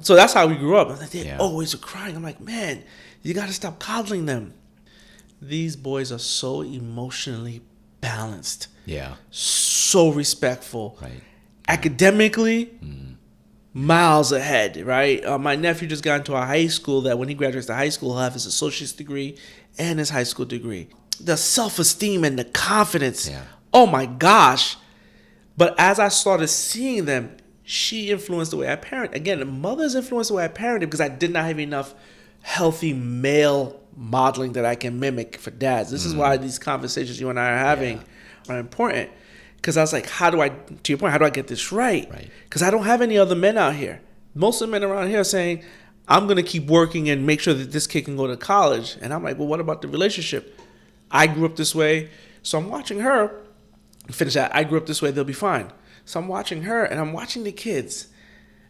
So that's how we grew up. They always are crying. I'm like, man, you got to stop coddling them. These boys are so emotionally balanced. Yeah. So respectful. Right. Academically, miles ahead, right? My nephew just got into a high school that when he graduates to high school, he'll have his associate's degree and his high school degree. The self-esteem and the confidence. Yeah. Oh my gosh. But as I started seeing them, she influenced the way I parent. Again, the mothers influenced the way I parented because I did not have enough healthy male modeling that I can mimic for dads. This is why these conversations you and I are having are important. Because I was like, to your point, how do I get this right? Because I don't have any other men out here. Most of the men around here are saying, I'm going to keep working and make sure that this kid can go to college. And I'm like, well, what about the relationship? I grew up this way. So I'm watching her finish that. I grew up this way. They'll be fine. So I'm watching her and I'm watching the kids.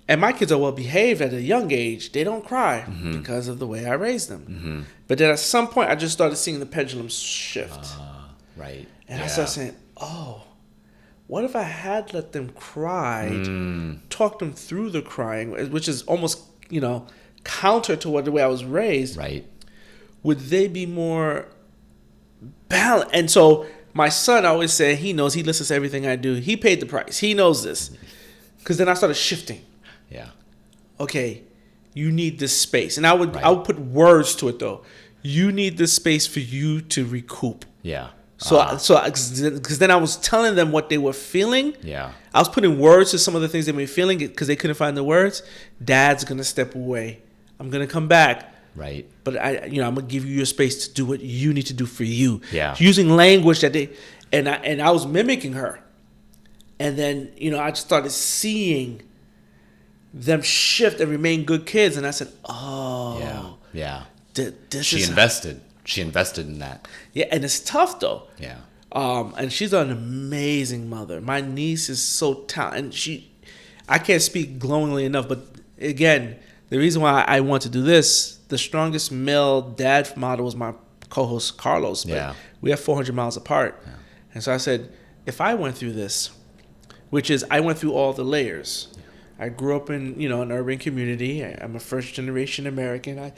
And my kids are well behaved at a young age. They don't cry because of the way I raised them. But then at some point, I just started seeing the pendulum shift. Right. And I started saying, what if I had let them cry, talk them through the crying, which is almost, counter to the way I was raised. Right. Would they be more balanced? And so my son, I always say, he knows, he listens to everything I do. He paid the price. He knows this. Because then I started shifting. Yeah. Okay, you need this space. And I would put words to it, though. You need this space for you to recoup. Yeah. So because then I was telling them what they were feeling. Yeah. I was putting words to some of the things they were feeling because they couldn't find the words. Dad's going to step away. I'm going to come back. Right. But I'm going to give you your space to do what you need to do for you. Yeah. Using language that and I was mimicking her. And then, I just started seeing them shift and remain good kids. And I said, Yeah. She invested in that. Yeah, and it's tough though. Yeah. And she's an amazing mother. My niece is so talented. And I can't speak glowingly enough, but again, the reason why I want to do this, the strongest male dad model was my co-host Carlos. But we have 400 miles apart. Yeah. And so I said, if I went through this, which is I went through all the layers. I grew up in, an urban community. I'm a first generation American.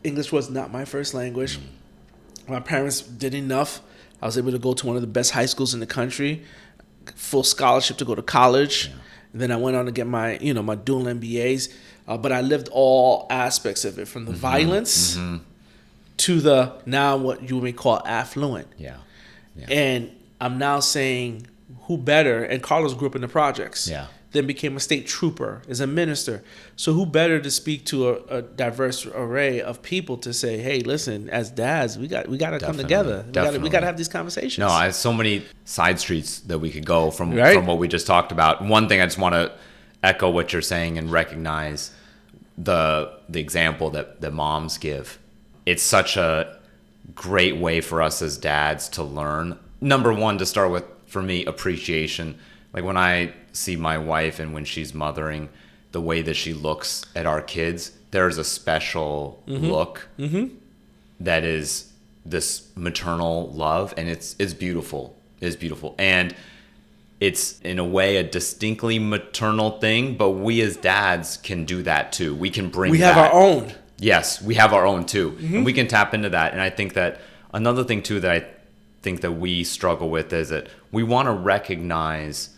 English was not my first language. My parents did enough. I was able to go to one of the best high schools in the country, full scholarship to go to college. Yeah. And then I went on to get my, my dual MBAs. But I lived all aspects of it, from the violence to the now what you may call affluent. Yeah. And I'm now saying, who better? And Carlos grew up in the projects. Yeah. Then became a state trooper, is a minister. So who better to speak to a diverse array of people to say, hey, listen, as dads, we got to come together. We got to have these conversations. No, I have so many side streets that we could go from what we just talked about. One thing I just want to echo what you're saying and recognize the example that moms give. It's such a great way for us as dads to learn. Number one, to start with, for me, appreciation. Like when I see my wife and when she's mothering, the way that she looks at our kids, there's a special look that is this maternal love, and it's beautiful. It's beautiful. And it's in a way a distinctly maternal thing, but we as dads can do that too. We can bring We have our own. Yes, we have our own too. And we can tap into that. And I think that another thing too that I think that we struggle with is that we want to recognize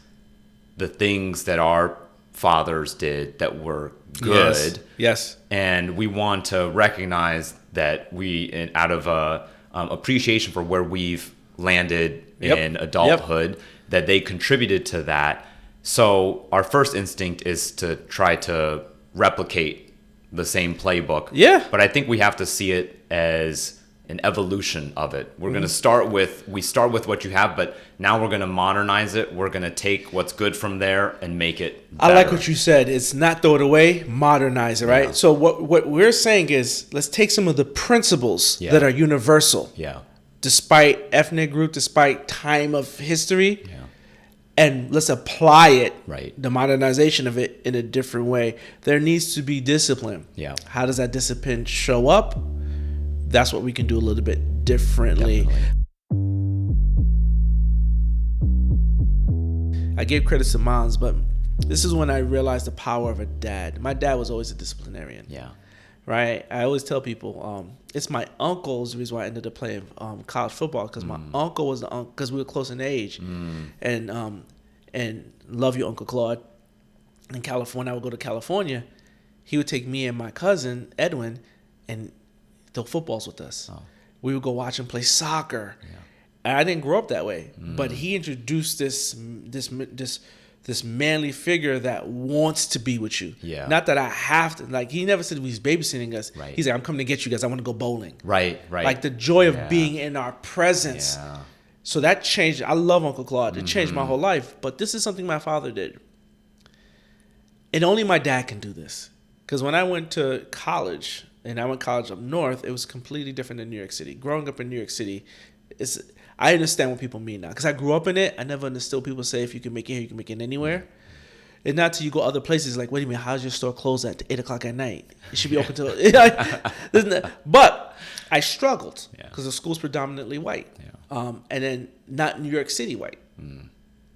the things that our fathers did that were good. Yes. And we want to recognize that we, out of appreciation for where we've landed in adulthood, that they contributed to that. So our first instinct is to try to replicate the same playbook. Yeah. But I think we have to see it as an evolution of it. We're going to start with what you have, but now we're going to modernize it. We're going to take what's good from there and make it better. I like what you said. It's not throw it away, modernize it, right? Yeah. So what we're saying is, let's take some of the principles that are universal. Yeah. Despite ethnic group, despite time of history. Yeah. And let's apply it, the modernization of it, in a different way. There needs to be discipline. Yeah. How does that discipline show up? That's what we can do a little bit differently. Definitely. I gave credit to moms, but this is when I realized the power of a dad. My dad was always a disciplinarian. Yeah. Right? I always tell people, it's my uncle's the reason why I ended up playing college football, because my uncle was the uncle, because we were close in age. And love you, Uncle Claude. In California, I would go to California. He would take me and my cousin, Edwin, and throw footballs with us. Oh. We would go watch him play soccer. Yeah. And I didn't grow up that way, but he introduced this manly figure that wants to be with you. Yeah. Not that I have to. Like, he never said he's babysitting us. Right. He's like, I'm coming to get you guys. I want to go bowling. Right. Like the joy of being in our presence. Yeah. So that changed. I love Uncle Claude. It changed my whole life. But this is something my father did. And only my dad can do this. Because when I went to college, and I went to college up north, it was completely different than New York City. Growing up in New York City, I understand what people mean now. Because I grew up in it, I never understood people say, if you can make it here, you can make it anywhere. And not till you go other places, like, wait a minute, how's your store closed at 8 o'clock at night? It should be open till... But I struggled, because the school's predominantly white. Yeah. And then not New York City white.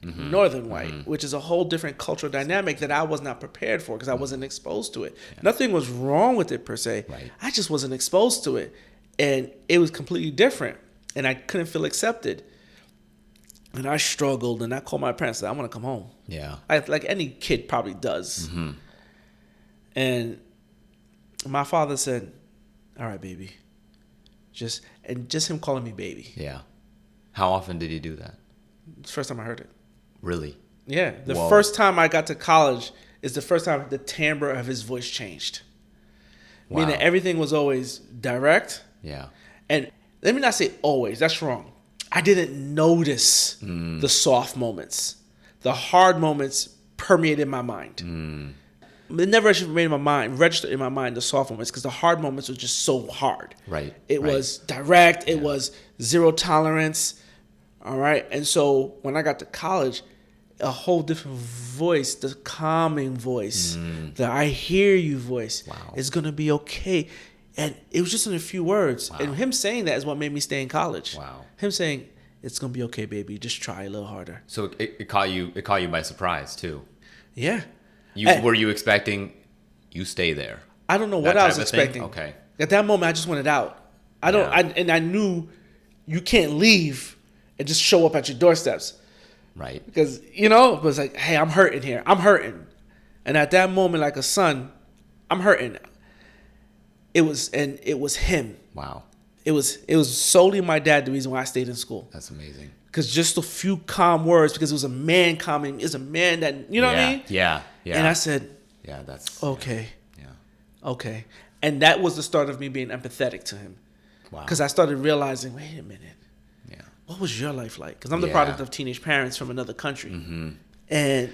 Northern white, which is a whole different cultural dynamic that I was not prepared for, because I wasn't exposed to it. Yeah. Nothing was wrong with it per se. Right. I just wasn't exposed to it. And it was completely different. And I couldn't feel accepted. And I struggled, and I called my parents and said, I want to come home. Yeah. Like any kid probably does. And my father said, all right, baby. Just him calling me baby. Yeah. How often did he do that? It's the first time I heard it. Really? Yeah. The first time I got to college is the first time the timbre of his voice changed. Wow. Meaning everything was always direct. Yeah. And let me not say always. That's wrong. I didn't notice the soft moments. The hard moments permeated my mind. It never actually registered in my mind the soft moments, because the hard moments were just so hard. Right. It was direct. It was zero tolerance. All right. And so when I got to college, a whole different voice, the calming voice, the I hear you voice. Wow. It's going to be okay. And it was just in a few words. Wow. And him saying that is what made me stay in college. Wow. Him saying, it's going to be okay, baby. Just try a little harder. So it caught you by surprise too. Yeah. Were you expecting you stay there? I don't know what I was expecting. Okay. At that moment, I just wanted out. And I knew you can't leave and just show up at your doorsteps. Right. Because, it was like, hey, I'm hurting here. I'm hurting. And at that moment, like a son, I'm hurting. It was him. Wow. It was solely my dad the reason why I stayed in school. That's amazing. Because just a few calm words, because it was a man calming, it's a man that, you know what I mean? Yeah. And I said, yeah, that's okay. Yeah. Okay. And that was the start of me being empathetic to him. Wow. Because I started realizing, wait a minute. Yeah. What was your life like? Because I'm the product of teenage parents from another country. Mm-hmm. And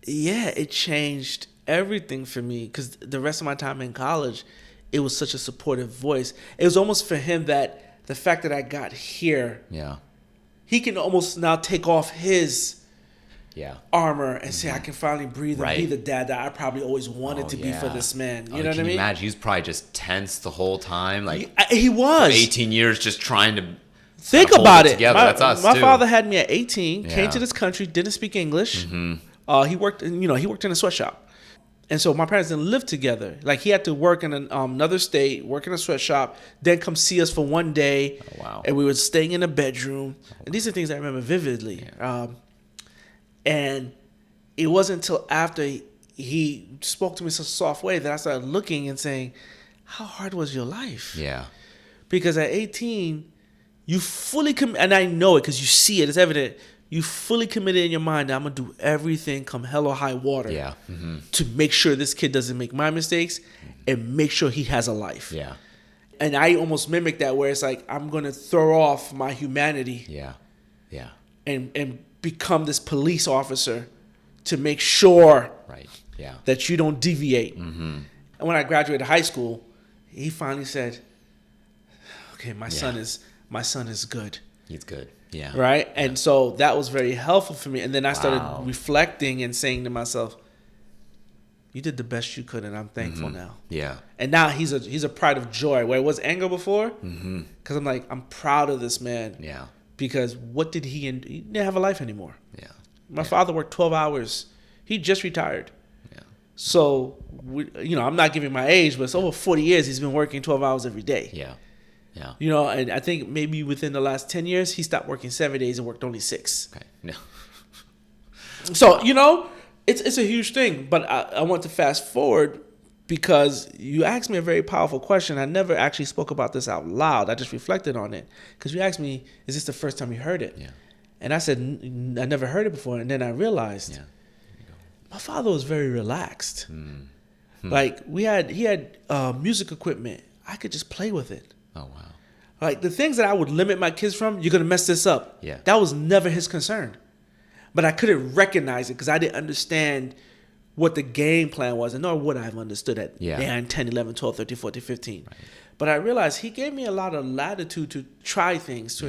it changed everything for me. Because the rest of my time in college, it was such a supportive voice. It was almost for him that the fact that I got here, he can almost now take off his armor and say, I can finally breathe and be the dad that I probably always wanted to be for this man. You know what I mean? Can you imagine? He was probably just tense the whole time. Like he was. 18 years just trying to think about it. That's us my too. father had me at 18, came to this country, didn't speak English. Mm-hmm. He worked in a sweatshop. And so my parents didn't live together. Like he had to work in another state, work in a sweatshop, then come see us for one day. Oh, wow. And we were staying in a bedroom. And these are things I remember vividly. Yeah. And it wasn't until after he spoke to me in such a soft way that I started looking and saying, how hard was your life? Yeah. Because at 18, you fully and I know it because you see it, it's evident. You fully committed in your mind that I'm going to do everything come hell or high water to make sure this kid doesn't make my mistakes and make sure he has a life. Yeah. And I almost mimic that where it's like I'm going to throw off my humanity and become this police officer to make sure that you don't deviate. Mm-hmm. And when I graduated high school, he finally said, okay, my son is good. He's good. Yeah. Right? And so that was very helpful for me. And then I started reflecting and saying to myself, you did the best you could and I'm thankful now. Yeah. And now he's a pride of joy where it was anger before. Because I'm like, I'm proud of this man. Yeah. Because what did he didn't have a life anymore. Yeah. My father worked 12 hours. He just retired. Yeah. So, I'm not giving my age, but it's over 40 years he's been working 12 hours every day. Yeah. Yeah. And I think maybe within the last 10 years, he stopped working 7 days and worked only 6. Okay. No. So, it's a huge thing. But I want to fast forward because you asked me a very powerful question. I never actually spoke about this out loud. I just reflected on it. Because you asked me, is this the first time you heard it? Yeah. And I said, I never heard it before. And then I realized my father was very relaxed. Like he had music equipment. I could just play with it. Oh, wow. Like the things that I would limit my kids from, you're going to mess this up. Yeah. That was never his concern. But I couldn't recognize it because I didn't understand what the game plan was, and nor would I have understood at 9, 10, 11, 12, 13, 14, 15. Right. But I realized he gave me a lot of latitude to try things,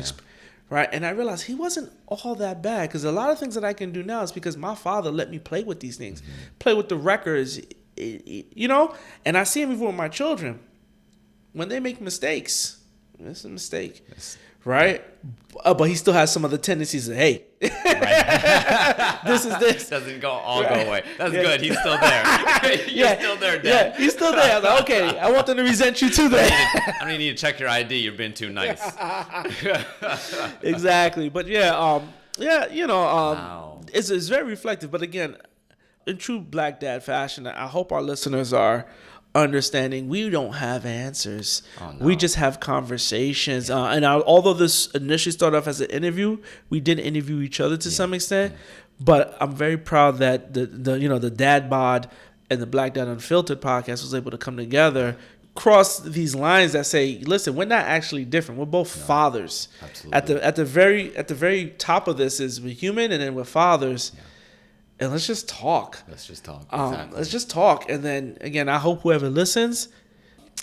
right? And I realized he wasn't all that bad because a lot of things that I can do now is because my father let me play with these things, play with the records, and I see him even with my children. When they make mistakes, it's a mistake, right? But he still has some of the tendencies of, hey, this is this. Doesn't go away. That's good. He's still there. You're still there, Dad. Yeah, he's still there. I was like, okay, I want them to resent you too then. I don't even need to check your ID. You're being too nice. Exactly. But it's very reflective. But again, in true Black Dad fashion, I hope our listeners are understanding we don't have answers. Oh, no. We just have conversations. And although this initially started off as an interview, we did interview each other to some extent. But I'm very proud that the Dad Bod and the Black Dad Unfiltered podcast was able to come together, cross these lines that say, listen, we're not actually different. We're both fathers. Absolutely. At the very top of this is we're human, and then we're fathers. Yeah. And let's just talk. Exactly. Let's just talk. And then, again, I hope whoever listens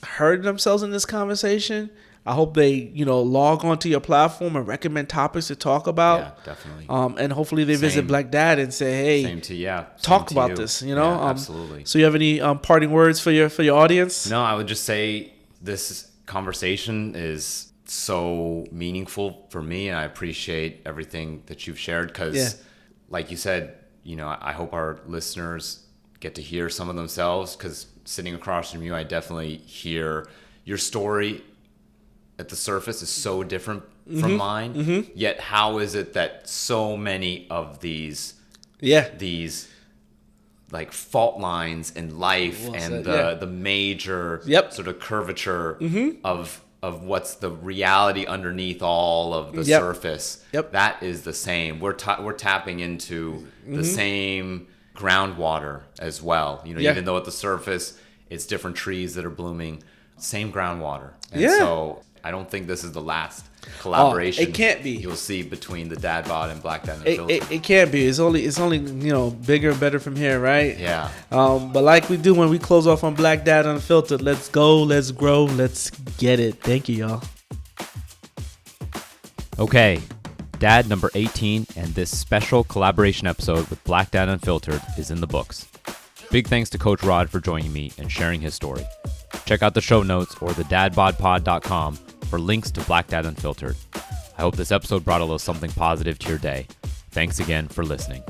heard themselves in this conversation. I hope they, log onto your platform and recommend topics to talk about. Yeah, definitely. And hopefully they visit Black Dad and say, hey, same to you. Talk about this, Yeah, absolutely. So you have any parting words for your audience? No, I would just say this conversation is so meaningful for me, and I appreciate everything that you've shared because, like you said, I hope our listeners get to hear some of themselves, because sitting across from you, I definitely hear your story at the surface is so different from mine. Yet how is it that so many of these like fault lines in life the major sort of curvature of what's the reality underneath all of the surface, that is the same. We're tapping into the same groundwater as well. Even though at the surface it's different trees that are blooming, same groundwater. And so I don't think this is the last collaboration. It can't be. You'll see between the Dad Bod and Black Dad Unfiltered. It can't be. It's only bigger and better from here, right? Yeah. But like we do when we close off on Black Dad Unfiltered, let's go, let's grow, let's get it. Thank you, y'all. Okay, Dad number 18 and this special collaboration episode with Black Dad Unfiltered is in the books. Big thanks to Coach Rod for joining me and sharing his story. Check out the show notes or thedadbodpod.com for links to Black Dad Unfiltered. I hope this episode brought a little something positive to your day. Thanks again for listening.